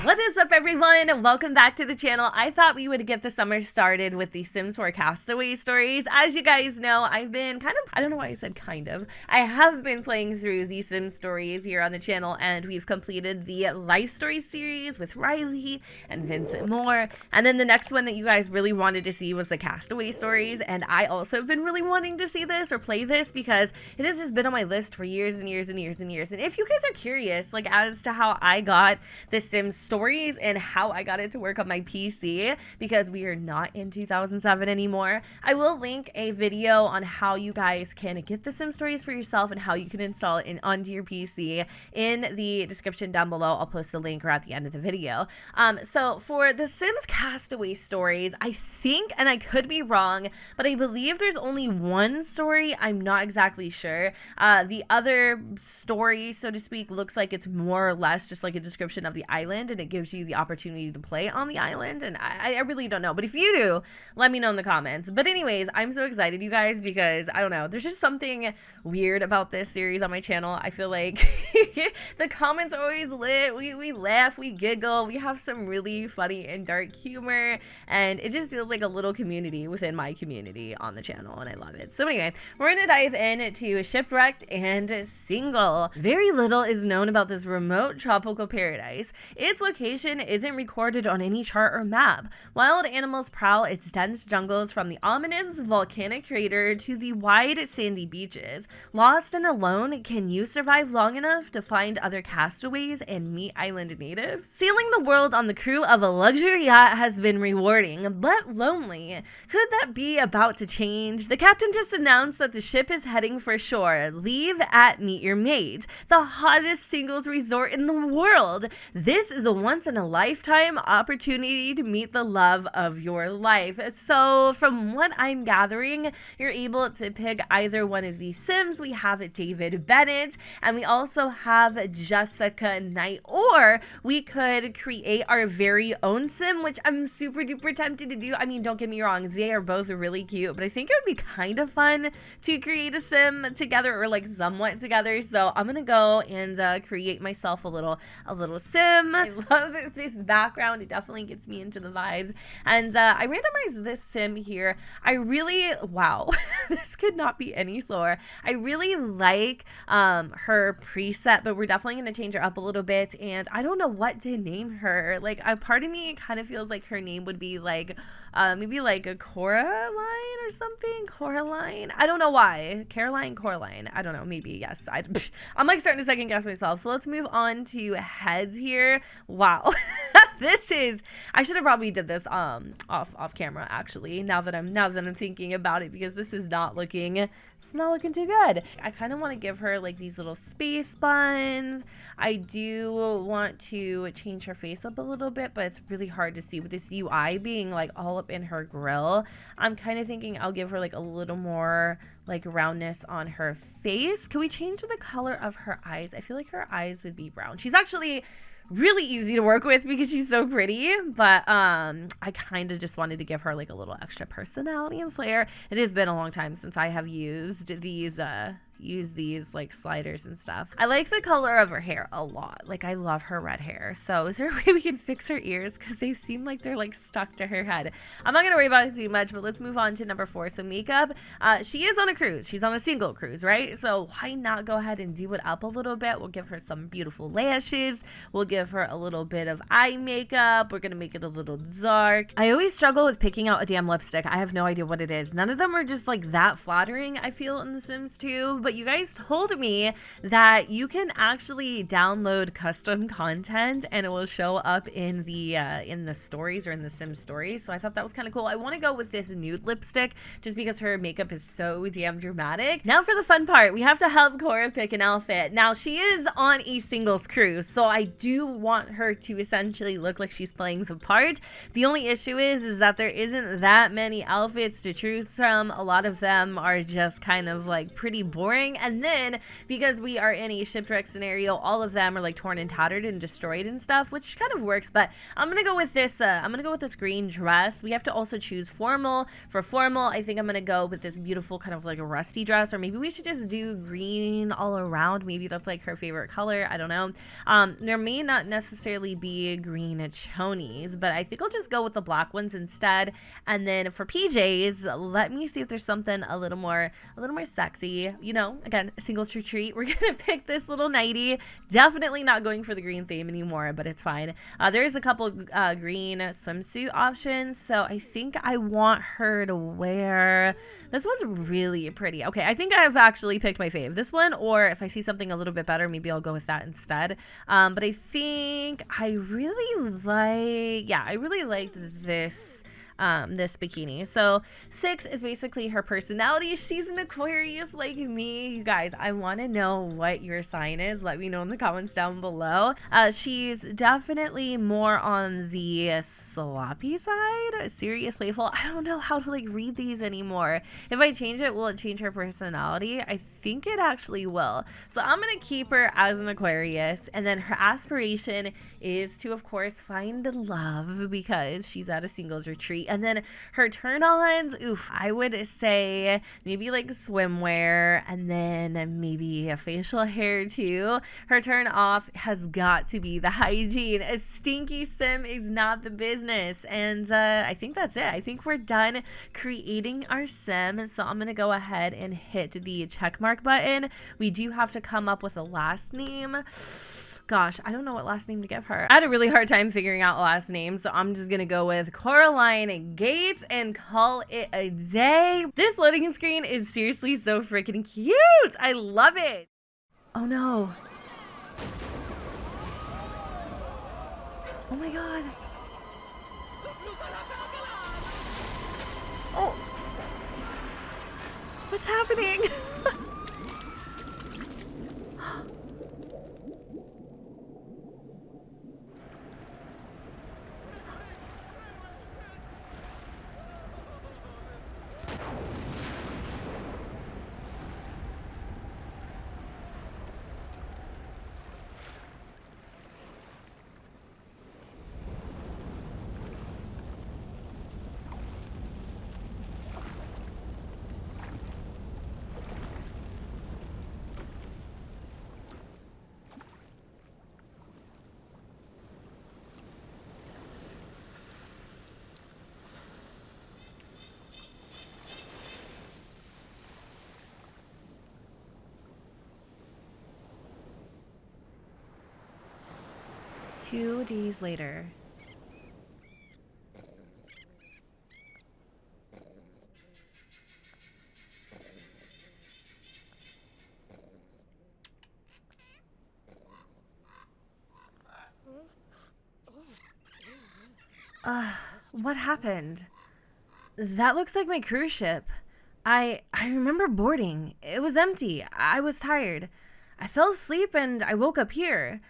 What is up, everyone? Welcome back to the channel. I thought we would get the summer started with the Sims 4 Castaway stories. As you guys know, I've been I don't know why I said kind of. I have been playing through the Sims stories here on the channel, and we've completed the Life Story series with Riley and Vincent Moore. And then the next one that you guys really wanted to see was the Castaway stories. And I also have been really wanting to see this or play this because it has just been on my list for years and years and years and years. And if you guys are curious, like, as to how I got the Sims stories and how I got it to work on my PC, because we are not in 2007 anymore, I will link a video on how you guys can get the Sims stories for yourself and how you can install it onto your PC in the description down below. I'll post the link or at the end of the video. So for the Sims Castaway stories, I think, and I could be wrong, but I believe there's only one story. I'm not exactly sure. The other story, so to speak, looks like it's more or less just like a description of the island, and it gives you the opportunity to play on the island, and I really don't know, but if you do, let me know in the comments. But anyways, I'm so excited, you guys, because I don't know, there's just something weird about this series on my channel. I feel like the comments are always lit. We laugh, we giggle, we have some really funny and dark humor, and it just feels like a little community within my community on the channel, and I love it. So anyway, we're gonna dive into Shipwrecked and Single. Very little is known about this remote tropical paradise. Its location isn't recorded on any chart or map. Wild animals prowl its dense jungles, from the ominous volcanic crater to the wide sandy beaches. Lost and alone, can you survive long enough to find other castaways and meet island natives? Sailing the world on the crew of a luxury yacht has been rewarding, but lonely. Could that be about to change? The captain just announced that the ship is heading for shore. Leave at Meet Your Mate, the hottest singles resort in the world. This is a once-in-a-lifetime opportunity to meet the love of your life. So from what I'm gathering, you're able to pick either one of these Sims. We have David Bennett, and we also have Jessica Knight, or we could create our very own Sim, which I'm super duper tempted to do. I mean, don't get me wrong, they are both really cute, but I think it would be kind of fun to create a Sim together, or like somewhat together. So I'm gonna go and create myself a little Sim. I love this background. It definitely gets me into the vibes. And I randomized this Sim here. I really, wow, this could not be any slower. I really like her preset, but we're definitely going to change her up a little bit. And I don't know what to name her. Like, a part of me kind of feels like her name would be like, maybe like a Coraline or something. Coraline. I don't know why. Coraline. I don't know. Maybe. Yes. I'm like starting to second guess myself. So let's move on to heads here. Wow. This is, I should have probably did this off camera, actually, now that I'm thinking about it, because this is not looking too good. I kind of want to give her like these little space buns. I do want to change her face up a little bit, but it's really hard to see with this UI being like all up in her grill. I'm kind of thinking I'll give her like a little more like roundness on her face. Can we change the color of her eyes? I feel like her eyes would be brown. She's actually really easy to work with because she's so pretty, but I kind of just wanted to give her like a little extra personality and flair. It has been a long time since I have used these like sliders and stuff. I like the color of her hair a lot. Like, I love her red hair. So is there a way we can fix her ears, because they seem like they're like stuck to her head? I'm not gonna worry about it too much, but let's move on to number 4. So makeup. She is on a cruise. She's on a single cruise, right? So why not go ahead and do it up a little bit? We'll give her some beautiful lashes. We'll give her a little bit of eye makeup. We're gonna make it a little dark. I always struggle with picking out a damn lipstick. I have no idea what it is. None of them are just like that flattering, I feel, in The Sims 2. But you guys told me that you can actually download custom content and it will show up in the stories, or in the Sims stories. So I thought that was kind of cool. I want to go with this nude lipstick just because her makeup is so damn dramatic. Now for the fun part, we have to help Cora pick an outfit. Now she is on a singles cruise, so I do want her to essentially look like she's playing the part. The only issue is that there isn't that many outfits to choose from. A lot of them are just kind of like pretty boring. boring. And then because we are in a shipwreck scenario, all of them are like torn and tattered and destroyed and stuff, which kind of works. But I'm gonna go with this. I'm gonna go with this green dress. We have to also choose formal. For formal, I think I'm gonna go with this beautiful kind of like a rusty dress, or maybe we should just do green all around. Maybe that's like her favorite color. I don't know. There may not necessarily be green chonies, but I think I'll just go with the black ones instead. And then for PJs, let me see if there's something a little more sexy. You know, again, a singles retreat. We're gonna pick this little nightie. Definitely not going for the green theme anymore, but it's fine. There's a couple green swimsuit options, so I think I want her to wear this one's really pretty. Okay, I think I've actually picked my fave, this one, or if I see something a little bit better, maybe I'll go with that instead. But I think I really liked this this bikini. So 6 is basically her personality. She's an Aquarius like me. You guys, I want to know what your sign is. Let me know in the comments down below. She's definitely more on the sloppy side, serious, playful. I don't know how to like read these anymore. If I change it, will it change her personality? I think it actually will. So I'm gonna keep her as an Aquarius, and then her aspiration is to, of course, find love because she's at a singles retreat. And then her turn-ons, I would say maybe like swimwear, and then maybe a facial hair too. Her turn-off has got to be the hygiene. A stinky sim is not the business. And I think that's it. I think we're done creating our sim. So I'm gonna go ahead and hit the check mark button. We do have to come up with a last name. Gosh, I don't know what last name to give her. I had a really hard time figuring out last names, so I'm just gonna go with Coraline Gates and call it a day. This loading screen is seriously so freaking cute. I love it. Oh no. Oh my god. Oh. What's happening? Two days later. What happened? That looks like my cruise ship. I remember boarding. It was empty. I was tired. I fell asleep and I woke up here.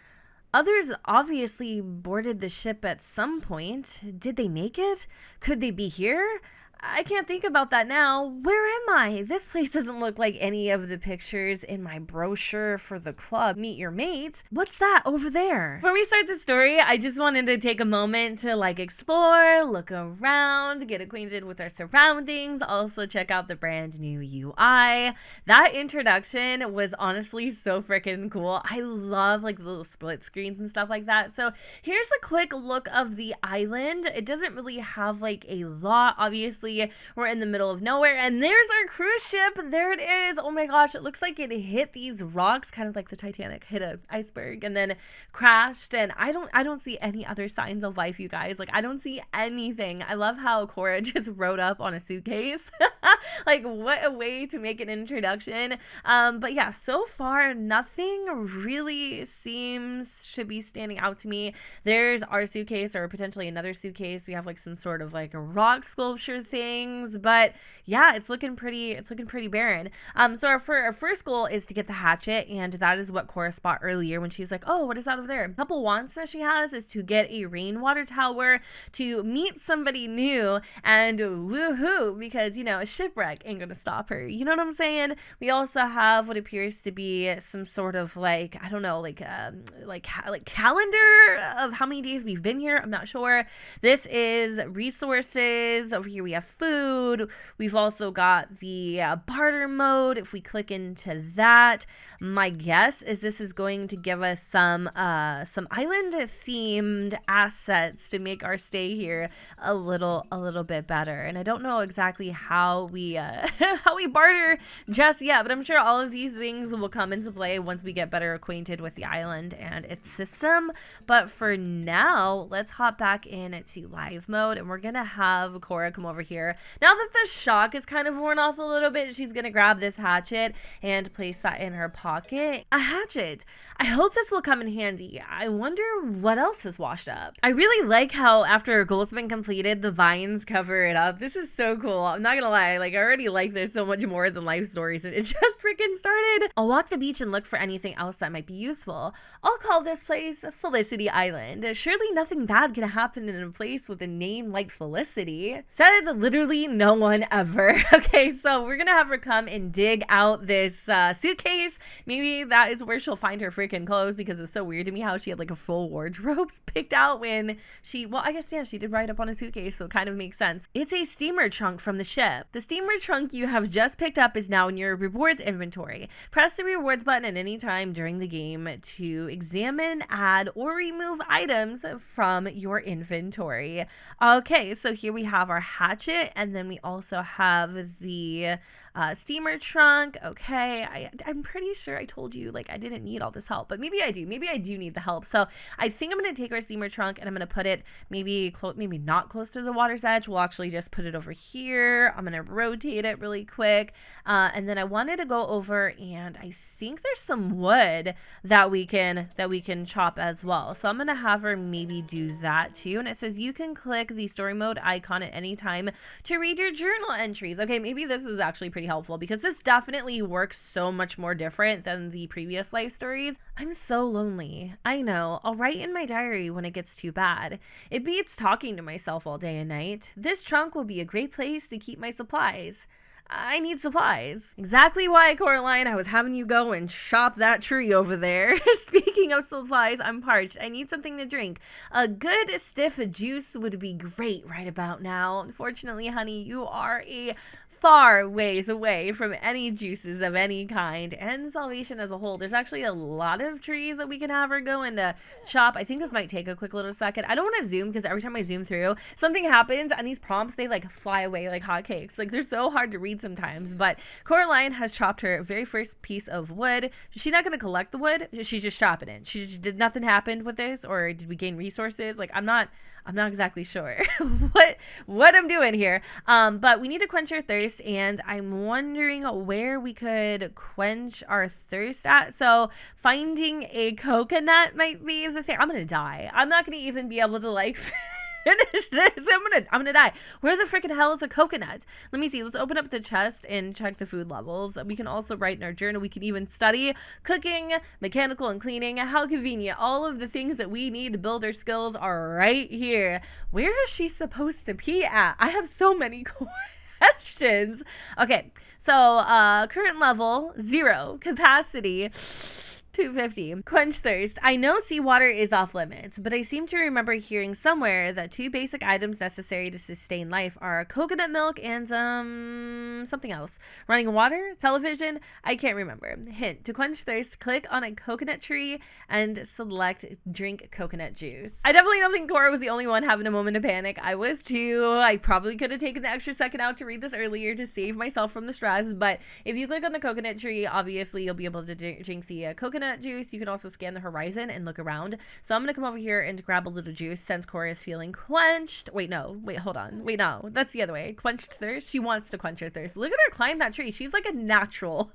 Others obviously boarded the ship at some point. Did they make it? Could they be here? I can't think about that now. Where am I? This place doesn't look like any of the pictures in my brochure for the club Meet Your Mate. What's that over there? Before we start the story, I just wanted to take a moment to like explore, look around, get acquainted with our surroundings, also check out the brand new UI. That introduction was honestly so freaking cool. I love like the little split screens and stuff like that. So here's a quick look of the island. It doesn't really have like a lot, obviously. We're in the middle of nowhere, and there's our cruise ship. There it is. Oh my gosh, it looks like it hit these rocks, kind of like the Titanic hit an iceberg and then crashed. And I don't see any other signs of life, you guys. Like, I don't see anything. I love how Cora just rode up on a suitcase. Like, what a way to make an introduction. But yeah, so far nothing really seems to be standing out to me. There's our suitcase, or potentially another suitcase. We have like some sort of like a rock sculpture thing things, but yeah, it's looking pretty barren. So our first goal is to get the hatchet, and that is what Cora spot earlier when she's like, oh, what is that over there? A couple wants that she has is to get a rainwater tower, to meet somebody new, and woohoo, because, you know, a shipwreck ain't gonna stop her. You know what I'm saying? We also have what appears to be some sort of like, I don't know, like calendar of how many days we've been here. I'm not sure. This is resources. Over here we have food. We've also got the barter mode. If we click into that, my guess is this is going to give us some island themed assets to make our stay here a little bit better. And I don't know exactly how we how we barter just yet, but I'm sure all of these things will come into play once we get better acquainted with the island and its system. But for now, let's hop back into live mode, and we're gonna have Cora come over here. Now that the shock is kind of worn off a little bit, she's gonna grab this hatchet and place that in her pocket. A hatchet. I hope this will come in handy. I wonder what else is washed up. I really like how after a goal's been completed, the vines cover it up. This is so cool. I'm not gonna lie, like I already like this so much more than life stories, and it just freaking started. I'll walk the beach and look for anything else that might be useful. I'll call this place Felicity Island. Surely nothing bad can happen in a place with a name like Felicity. Said literally no one ever. Okay, so we're gonna have her come and dig out this suitcase. Maybe that is where she'll find her freaking clothes, because it was so weird to me how she had like a full wardrobe picked out when she, well, I guess, yeah, she did ride up on a suitcase, so it kind of makes sense. It's a steamer trunk from the ship. The steamer trunk you have just picked up is now in your rewards inventory. Press the rewards button at any time during the game to examine, add, or remove items from your inventory. Okay, so here we have our hatchet, and then we also have the steamer trunk. Okay, I'm pretty sure I told you like I didn't need all this help, but maybe I do need the help. So I think I'm gonna take our steamer trunk and I'm gonna put it maybe not close to the water's edge. We'll actually just put it over here. I'm gonna rotate it really quick, and then I wanted to go over, and I think there's some wood that we can chop as well. So I'm gonna have her maybe do that too. And it says you can click the story mode icon at any time to read your journal entries. Okay, maybe this is actually pretty helpful, because this definitely works so much more different than the previous life stories. I'm so lonely. I know. I'll write in my diary when it gets too bad. It beats talking to myself all day and night. This trunk will be a great place to keep my supplies. I need supplies. Exactly why, Coraline, I was having you go and chop that tree over there. Speaking of supplies, I'm parched. I need something to drink. A good stiff juice would be great right about now. Unfortunately, honey, you are a far ways away from any juices of any kind and salvation as a whole. There's actually a lot of trees that we can have her go and chop. I think this might take a quick little second. I don't want to zoom because every time I zoom through, something happens, and these prompts, they like fly away like hotcakes. Like they're so hard to read sometimes. But Coraline has chopped her very first piece of wood. She's not going to collect the wood. She's just chopping it. Did nothing happen with this, or did we gain resources? Like I'm not exactly sure what I'm doing here. But we need to quench our thirst, and I'm wondering where we could quench our thirst at. So finding a coconut might be the thing. I'm gonna die. I'm not gonna even be able to like finish this. I'm gonna die. Where the freaking hell is a coconut? Let me see. Let's open up the chest and check the food levels. We can also write in our journal. We can even study cooking, mechanical, and cleaning. How convenient. All of the things that we need to build our skills are right here. Where is she supposed to be at? I have so many questions. Okay, so current level 0, capacity 250. Quench thirst. I know seawater is off limits, but I seem to remember hearing somewhere that 2 basic items necessary to sustain life are coconut milk and something else. Running water? Television? I can't remember. Hint. To quench thirst, click on a coconut tree and select drink coconut juice. I definitely don't think Cora was the only one having a moment of panic. I was too. I probably could have taken the extra second out to read this earlier to save myself from the stress, but if you click on the coconut tree, obviously you'll be able to drink the coconut juice. You can also scan the horizon and look around. So I'm gonna come over here and grab a little juice since Cora is feeling quenched. Hold on. No, that's the other way. Quenched thirst. She wants to quench her thirst. Look at her climb that tree. She's like a natural.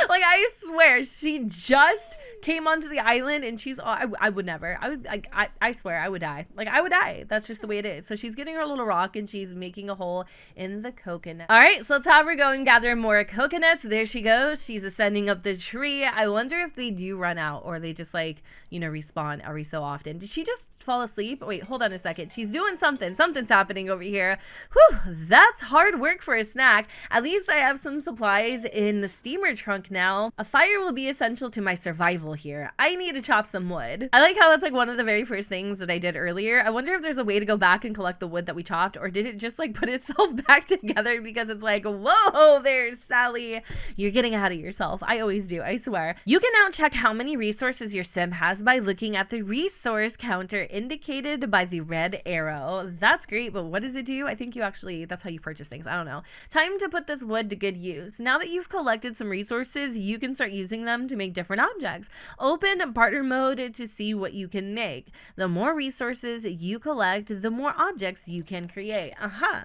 Like, I swear, she just came onto the island and she's, I would never, I swear I would die. Like, I would die. That's just the way it is. So she's getting her little rock and she's making a hole in the coconut. All right, so let's have her go and gather more coconuts. There she goes. She's ascending up the tree. I wonder if they do run out or they just, like, you know, respawn every so often. Did she just fall asleep? Wait, hold on a second. She's doing something. Something's happening over here. Whew, that's hard work for a snack. At least I have some supplies in the steamer trunk now. A fire will be essential to my survival here. I need to chop some wood. I like how that's like one of the very first things that I did earlier. I wonder if there's a way to go back and collect the wood that we chopped, or did it just like put itself back together because it's like, whoa there, Sally. You're getting ahead of yourself. I always do, I swear. You can now check how many resources your sim has by looking at the resource counter indicated by the red arrow. That's great, but what does it do? I think you actually, that's how you purchase things. I don't know. Time to put this wood to good use. Now that you've collected some resources, you can start using them to make different objects. Open Barter Mode to see what you can make. The more resources you collect, the more objects you can create.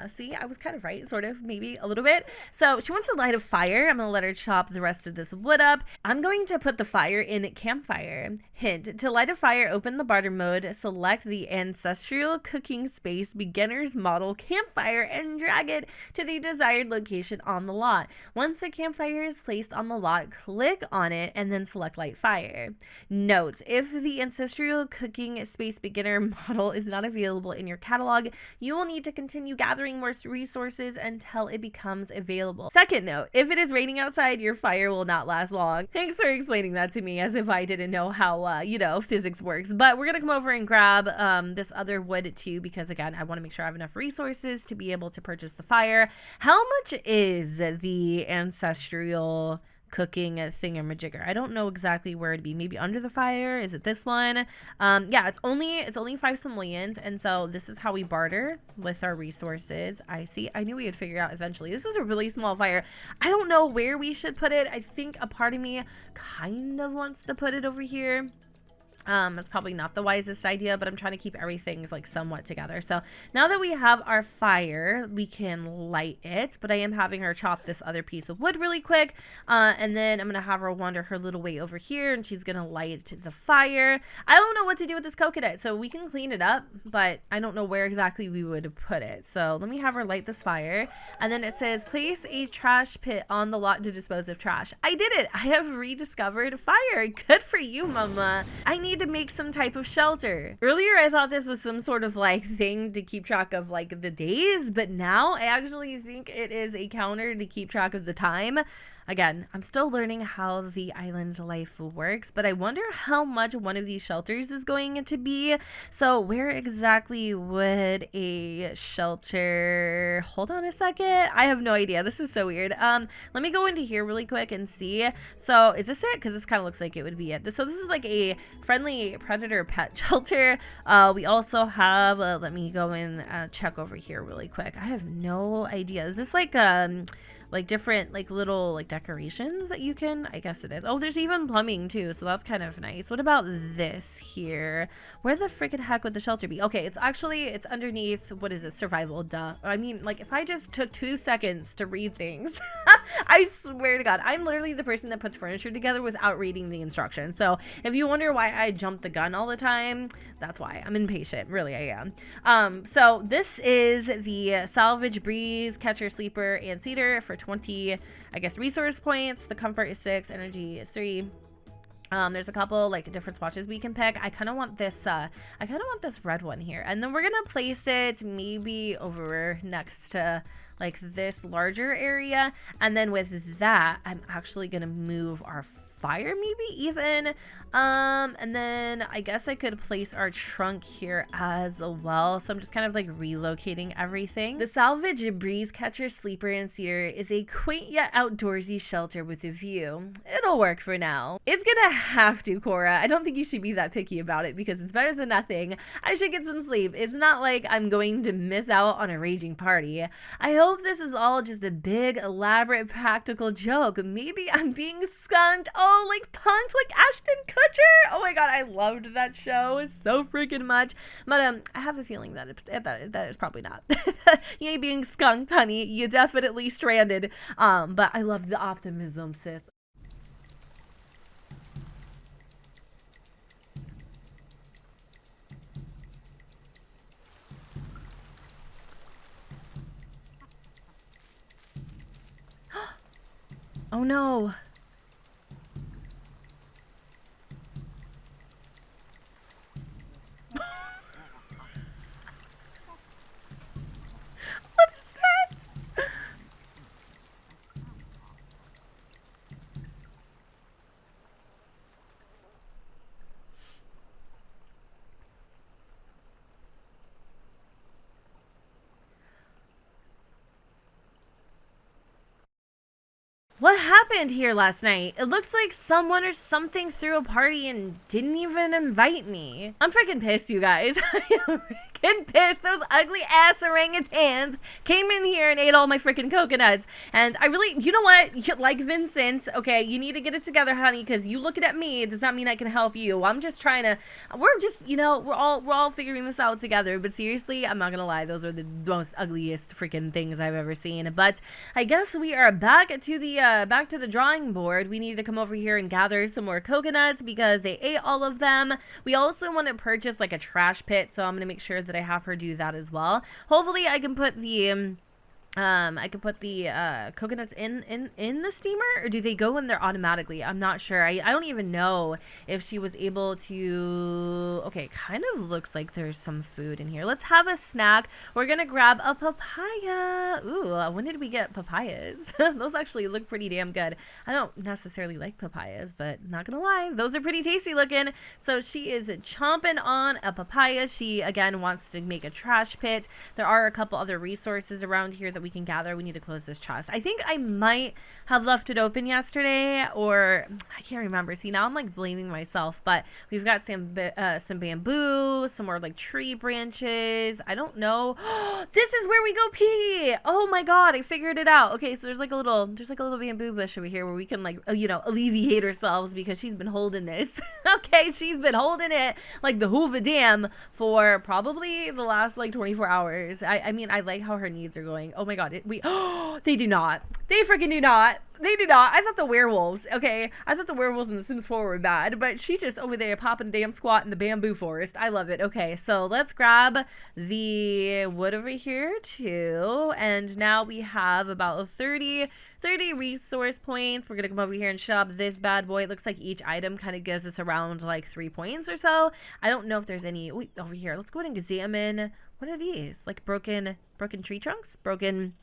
See, I was kind of right, sort of, maybe a little bit. So she wants to light a fire. I'm gonna let her chop the rest of this wood up. I'm going to put the fire in campfire. Hint, to light a fire, open the Barter Mode, select the ancestral cooking space beginner's model campfire and drag it to the desired location on the lot. Once the campfire is placed on the lot, click on it and then select light fire. Note, if the ancestral cooking space beginner model is not available in your catalog, you will need to continue gathering more resources until it becomes available. Second note, if it is raining outside, your fire will not last long. Thanks for explaining that to me as if I didn't know how, you know, physics works. But we're gonna come over and grab this other wood too, because again, I want to make sure I have enough resources to be able to purchase the fire. How much is the ancestral cooking thingamajigger? I don't know exactly where it'd be. Maybe under the fire? Is it this one? Yeah, it's only 5 simoleons, and so this is how we barter with our resources. I see. I knew we would figure out eventually. This is a really small fire. I don't know where we should put it. I think a part of me kind of wants to put it over here. That's probably not the wisest idea, but I'm trying to keep everything like somewhat together. So now that we have our fire, we can light it, but I am having her chop this other piece of wood really quick. And then I'm going to have her wander her little way over here and she's going to light the fire. I don't know what to do with this coconut, so we can clean it up, but I don't know where exactly we would put it. So let me have her light this fire. And then it says, place a trash pit on the lot to dispose of trash. I did it. I have rediscovered fire. Good for you, mama. I need to make some type of shelter. Earlier I thought this was some sort of like thing to keep track of like the days, but now I actually think it is a counter to keep track of the time. Again, I'm still learning how the island life works, but I wonder how much one of these shelters is going to be. So where exactly would a shelter... Hold on a second. I have no idea. This is so weird. Let me go into here really quick and see. So is this it? Because this kind of looks like it would be it. So this is like a friendly predator pet shelter. We also have, let me go and check over here really quick. I have no idea. Is this like different like little like decorations that you can, I guess it is. Oh, there's even plumbing too, so that's kind of nice. What about this here? Where the freaking heck would the shelter be? Okay, it's underneath, what is this, survival, duh. I mean, like if I just took 2 seconds to read things, I swear to God, I'm literally the person that puts furniture together without reading the instructions. So if you wonder why I jump the gun all the time, that's why. I'm impatient, really I am. So this is the salvage, breeze, catcher, sleeper, and cedar for 20, I guess, resource points. The comfort is 6, energy is 3. There's a couple like different swatches we can pick. I kind of want this red one here, and then we're gonna place it maybe over next to like this larger area, and then with that I'm actually gonna move our fire maybe even, and then I guess I could place our trunk here as well. So I'm just kind of like relocating everything. The salvage, breeze catcher, sleeper, and cedar is a quaint yet outdoorsy shelter with a view. It'll work for now. It's gonna have to, Cora. I don't think you should be that picky about it because it's better than nothing. I should get some sleep. It's not like I'm going to miss out on a raging party. I hope this is all just a big elaborate practical joke. Maybe I'm being skunked. Oh, like punked like Ashton Kutcher. Oh my God, I loved that show so freaking much. But I have a feeling that that is probably not. You ain't being skunked, honey. You definitely stranded. But I love the optimism, sis. Oh no. What is that? What happened here last night? It looks like someone or something threw a party and didn't even invite me. I'm freaking pissed, you guys. I'm freaking pissed. Those ugly ass orangutans came in here and ate all my freaking coconuts. And I really, you know what? Like Vincent, okay, you need to get it together, honey, because you looking at me, it does not mean I can help you. I'm just trying to, we're just, you know, we're all figuring this out together. But seriously, I'm not gonna lie, those are the most ugliest freaking things I've ever seen. But I guess we are back to the drawing board. We need to come over here and gather some more coconuts because they ate all of them. We also want to purchase like a trash pit, so I'm gonna make sure that I have her do that as well. Hopefully I can put the coconuts in the steamer, or do they go in there automatically? I'm not sure. I don't even know if she was able to. Okay, kind of looks like there's some food in here. Let's have a snack. We're gonna grab a papaya. Ooh, when did we get papayas? Those actually look pretty damn good. I don't necessarily like papayas, but not gonna lie, those are pretty tasty looking. So she is chomping on a papaya. She again wants to make a trash pit. There are a couple other resources around here that we can gather. We need to close this chest. I think I might have left it open yesterday, or I can't remember. See, now I'm like blaming myself, but we've got some bamboo, some more like tree branches. I don't know. This is where we go pee. Oh my god, I figured it out. Okay, so there's like a little bamboo bush over here where we can like, you know, alleviate ourselves because she's been holding this. Okay, she's been holding it like the Hoover Dam for probably the last like 24 hours. I mean, I like how her needs are going. Oh my god, they do not. They freaking do not. They do not. I thought the werewolves, okay, I thought the werewolves in The Sims 4 were bad, but she just over there popping a damn squat in the bamboo forest. I love it. Okay, so let's grab the wood over here too, and now we have about 30 resource points. We're gonna come over here and shop this bad boy. It looks like each item kind of gives us around like 3 points or so. I don't know if there's any. Wait, over here, let's go ahead and examine. What are these? Like broken tree trunks? Broken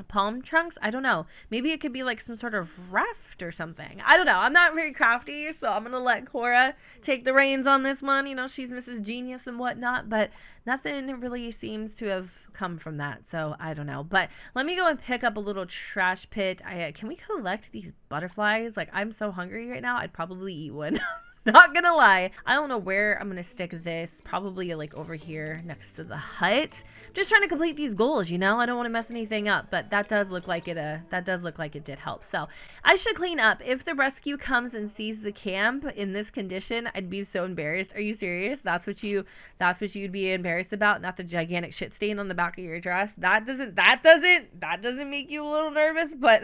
palm trunks? I don't know. Maybe it could be like some sort of raft or something. I don't know. I'm not very crafty, so I'm gonna let Cora take the reins on this one. You know, she's Mrs. Genius and whatnot, but nothing really seems to have come from that, so I don't know. But let me go and pick up a little trash pit. Can we collect these butterflies? Like, I'm so hungry right now, I'd probably eat one. Not gonna lie. I don't know where I'm gonna stick this. Probably like over here next to the hut. Just trying to complete these goals, you know? I don't want to mess anything up, but that does look like it did help. So I should clean up. If the rescue comes and sees the camp in this condition, I'd be so embarrassed. Are you serious? That's what you'd be embarrassed about? Not the gigantic shit stain on the back of your dress. That doesn't make you a little nervous, but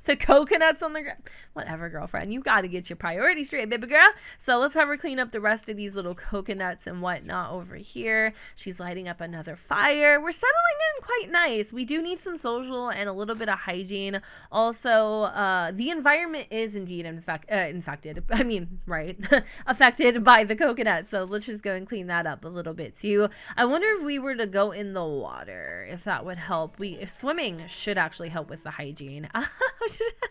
the coconuts on the ground. Whatever, girlfriend. You got to get your priorities straight, baby girl. So let's have her clean up the rest of these little coconuts and whatnot over here. She's lighting up another fire. We're settling in quite nice. We do need some social and a little bit of hygiene. Also, the environment is indeed infected. I mean, right? Affected by the coconut. So let's just go and clean that up a little bit too. I wonder if we were to go in the water, if that would help. Swimming should actually help with the hygiene.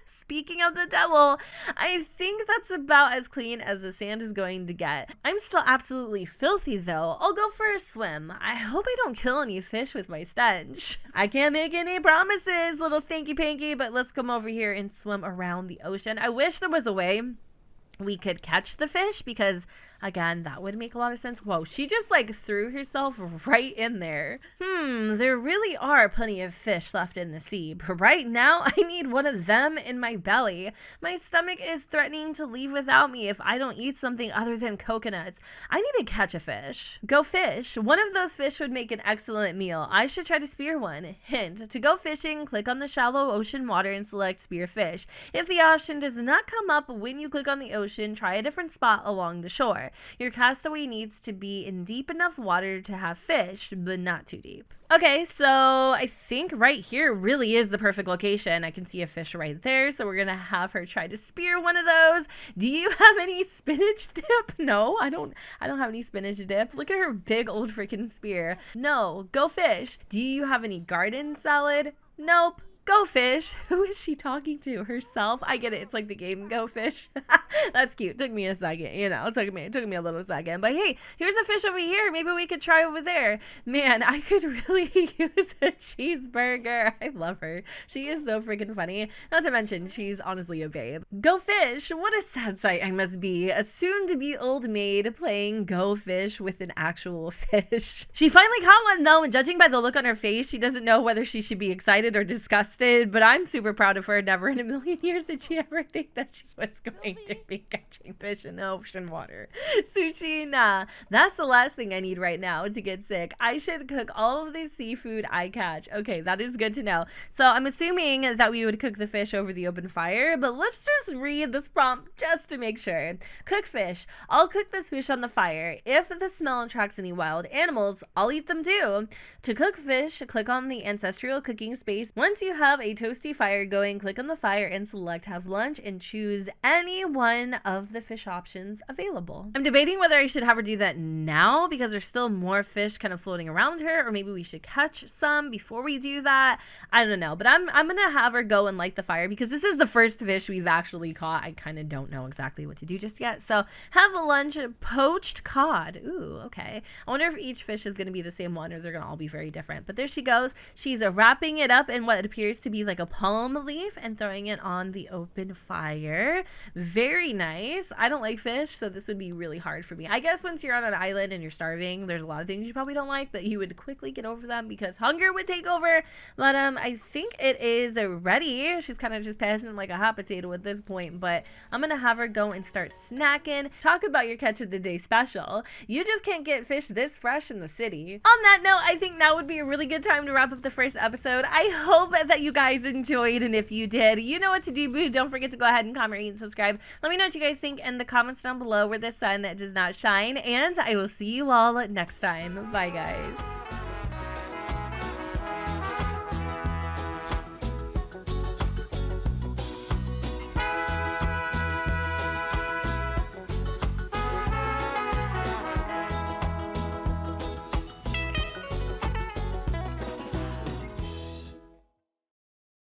Speaking of the devil, I think that's about as clean as the sand is going to get. I'm still absolutely filthy though. I'll go for a swim. I hope I don't kill any fish with my stench. I can't make any promises, little stinky pinky, but let's come over here and swim around the ocean. I wish there was a way we could catch the fish, because again, that would make a lot of sense. Whoa, she just like threw herself right in there. There really are plenty of fish left in the sea, but right now I need one of them in my belly. My stomach is threatening to leave without me if I don't eat something other than coconuts. I need to catch a fish. Go fish. One of those fish would make an excellent meal. I should try to spear one. Hint, to go fishing, click on the shallow ocean water and select spear fish. If the option does not come up when you click on the ocean, ocean, try a different spot along the shore. Your castaway needs to be in deep enough water to have fish, but not too deep. Okay, so I think right here really is the perfect location. I can see a fish right there, so we're gonna have her try to spear one of those. Do you have any spinach dip? No, I don't have any spinach dip. Look at her big old freaking spear. No, go fish. Do you have any garden salad? Nope. Go fish. Who is she talking to? Herself? I get it. It's like the game Go Fish. That's cute. Took me a second, you know. It took me a little second. But hey, here's a fish over here. Maybe we could try over there. Man, I could really use a cheeseburger. I love her. She is so freaking funny. Not to mention, she's honestly a babe. Go fish. What a sad sight I must be. A soon-to-be old maid playing Go Fish with an actual fish. She finally caught one though, and judging by the look on her face, she doesn't know whether she should be excited or disgusted. But I'm super proud of her. Never in a million years did she ever think that she was going to be catching fish in the ocean water. Sushi, nah. That's the last thing I need right now to get sick. I should cook all of the seafood I catch. Okay, that is good to know. So I'm assuming that we would cook the fish over the open fire, but let's just read this prompt just to make sure. Cook fish. I'll cook this fish on the fire. If the smell attracts any wild animals, I'll eat them too. To cook fish, click on the ancestral cooking space. Once you have a toasty fire going, click on the fire and select have lunch and choose any one of the fish options available. I'm debating whether I should have her do that now because there's still more fish kind of floating around her, or maybe we should catch some before we do that. I don't know, but I'm gonna have her go and light the fire because this is the first fish we've actually caught. I kind of don't know exactly what to do just yet. So have a lunch, poached cod. Ooh, okay. I wonder if each fish is gonna be the same one or they're gonna all be very different. But there she goes. She's wrapping it up in what appears to be like a palm leaf and throwing it on the open fire. Very nice. I don't like fish, so this would be really hard for me. I guess once you're on an island and you're starving, there's a lot of things you probably don't like, but you would quickly get over them because hunger would take over. But I think it is ready. She's kind of just passing like a hot potato at this point, but I'm gonna have her go and start snacking. Talk about your catch of the day special. You just can't get fish this fresh in the city. On that note, I think now would be a really good time to wrap up the first episode. I hope that you guys enjoyed, and if you did, you know what to do, boo. Don't forget to go ahead and comment, rate, and subscribe. Let me know what you guys think in the comments down below where the sun does not shine, and I will see you all next time. Bye, guys.